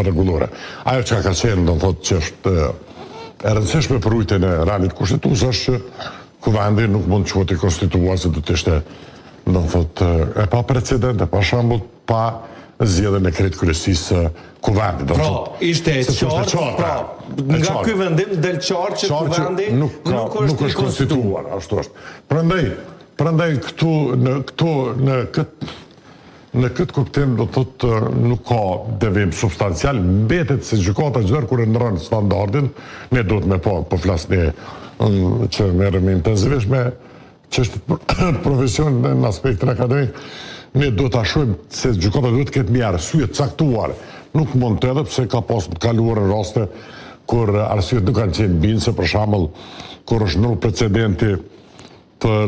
rregullore. Ajo që ka qenë, do të thotë që është e rëndësishme për rujtjen e realit kushtetues është që kuvendi nuk mund të quhet i konstituuar se do të ishte, do të thotë, e pa precedent, pa shembull, pa zgjedhjen e kryetë-kryesisë kuvendit. Pra, ishte e qartë, pra, nga ky vendim del qartë që kuvendi nuk është i konstituuar, ashtu është. Prandaj në këtë kuptim do të thotë nuk ka devim substancial, mbetet se gjykata çdo kur e ndron standardin, ne duhet me po flasni që merrem intensivisht me çështjet profesion në aspektin akademik, ne duhet ta shohim se gjykata duhet të ketë një arsye të caktuar. Nuk mund të edhe pse ka pas të kaluar në raste kur arsyet nuk kanë qenë bindse, për shembull, kur është ndodhur precedenti për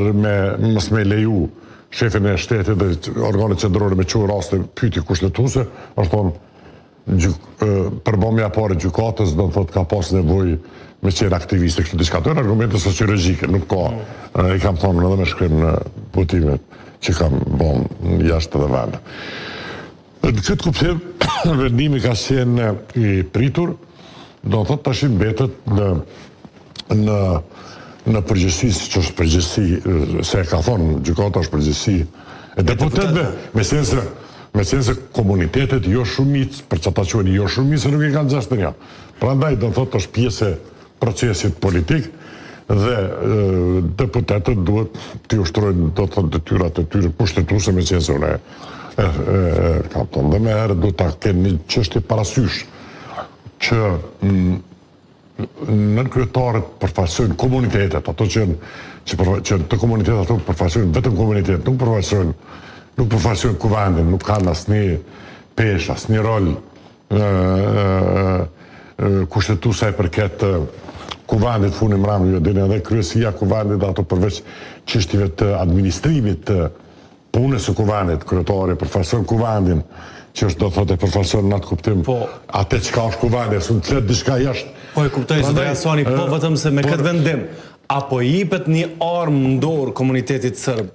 mos me leju shefin e shtetit dhe organet qendrore me çu raste pyetje kushtetuese, është thonë përbëmja e parë e gjykatës do të thotë ka pas nevojë me qenë aktiviste këtu diçka. Ato janë argumente sociologjike, nuk ka, i kam thonë edhe me shkrim në votimet që kam bën jashtë edhe vend. Në këtë kuptim, vendimi ka qenë i pritur, do të thotë tash mbetet në përgjithësi, që është përgjithësi, se ka thonë gjykata është përgjithësi e deputetëve, me sense se komunitetet jo shumicë, për që ta quhen jo shumicë, nuk i kanë gjashtë një. Prandaj do të thotë është pjesë e procesit politik dhe deputetët duhet të ushtrojnë, do të thotë, detyrat e tyre kushtetuese, me sense unë kam thonë dhe me herë duhet ta kenë një çështje parasysh që nën kryetarët përfaqësojnë komunitetet, ato që të komunitetet ato përfaqësojnë vetëm komunitetet, nuk përfaqësojnë kuvendin, nuk kanë asnjë peshë, asnjë rol kushtetues sa i përket kuvendit funi mbrëmje, jo dini edhe kryesia kuvendit ato përveç çështjeve të administrimit të punës së kuvendit, kryetari përfaqëson kuvendin, që është do thotë e përfaqëson në atë kuptim atë çka është kuvendi, s'u thret diçka jashtë. Po e kuptoj se Jasoni, po vetëm se me këtë vendim apo i jepet një armë në dorë komunitetit serb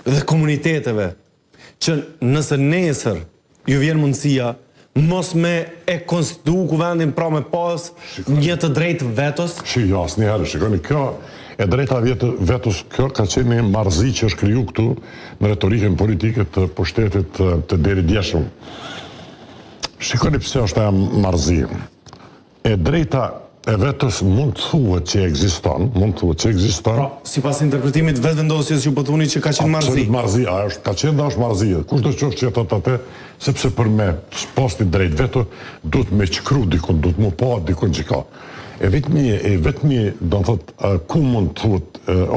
dhe komuniteteve që nëse nesër ju vjen mundësia mos me e konstituu kuvendin pra me pas një të drejtë vetos? Jo, asnjëherë, shikoni, kjo e drejta vetos, kjo ka qenë një marrëzi që është kriju këtu në retorikën politike të pushtetit të deri djeshëm. Shikoni pse është ajo marrëzi. E drejta e vetos mund të thuhet që ekziston, Pra, sipas interpretimit vetëvendosjes ju po thoni që ka qenë marrëzi. Absolut marrëzi, ajo ka qenë dhe është marrëzi. Kushdo qoftë që thotë atë, sepse për me posti drejt veto duhet me çkru dikun, duhet më pa dikun që ka. E vetmi, do të thotë, ku mund të thuhet,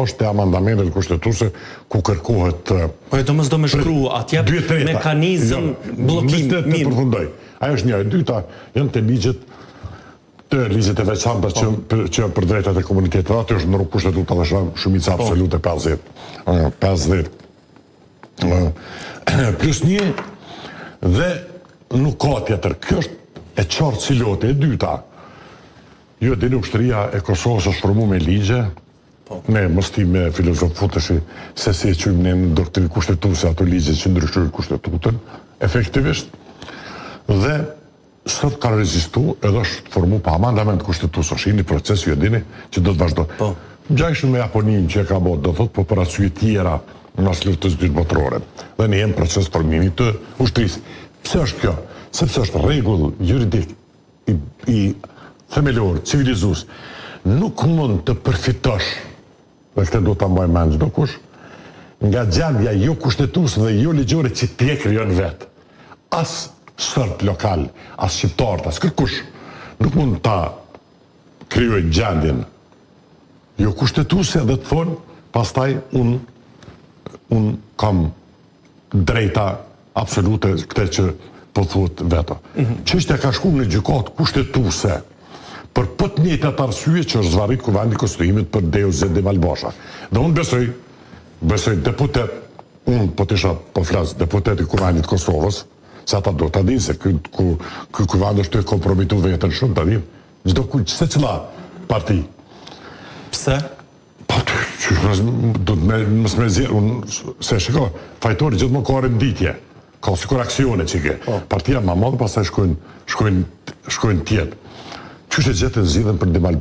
është te amandamentet kushtetuese ku kërkohet. Po e domos do me shkruaj, atje mekanizëm bllokimi. Të përfundoj. Ajo është një, e dyta janë te ligjet e veçanta që janë për drejtat e komunitetit. Aty është ndër kushtetuta dhe shumica absolute 50. Plus një dhe nuk ka tjetër. Kjo është e qartë si lote. E dyta, jo dini ushtria e Kosovës është formuar me ligje. Ne mos ti me filozofuteshi se si e quajmë ne në doktrinë kushtetuese ato ligje që ndryshojnë kushtetutën efektivisht. Dhe sot ka rezistu edhe është formu pa amandament kushtetues, është një proces ju e dini që do të vazhdoj. Ngjajshëm me Japoninë që e ka bërë, do thotë po për arsye tjera mas luftës dytë botërore. Dhe ne jemi proces formimit të ushtrisë. Pse është kjo? Sepse është rregull juridik i themelor, civilizues. Nuk mund të përfitosh, dhe këtë do ta mbaj mend çdo kush, nga gjendja jo kushtetuese dhe jo ligjore që ti e krijon vet. As sërb lokal, as shqiptarët, as kërkush, nuk mund ta krijoj gjendjen jo kushtetuese dhe të thonë, pastaj unë kam drejta absolute këtë që po thuhet veto. Çështja ka shkuar në gjykatë kushtetuese për po të njëjtat arsye që është zvarrit kuvendi konstituimit për Deuzet dhe Malbasha. Dhe unë besoj deputet, unë po të isha po flas deputet i kuvendit Kosovës, se ata do të dinë se ky kuvend është të kompromitu vetën shumë, të dinë. Çdo kujt, se cila parti. Pse? Po, do të mos me zjerë, se shiko, fajtori gjithmonë ka renditje, ka sikur aksione që ke. Partia më madhe pastaj shkojnë shkojnë tjetë. Qështë e gjetën zidhen për Demal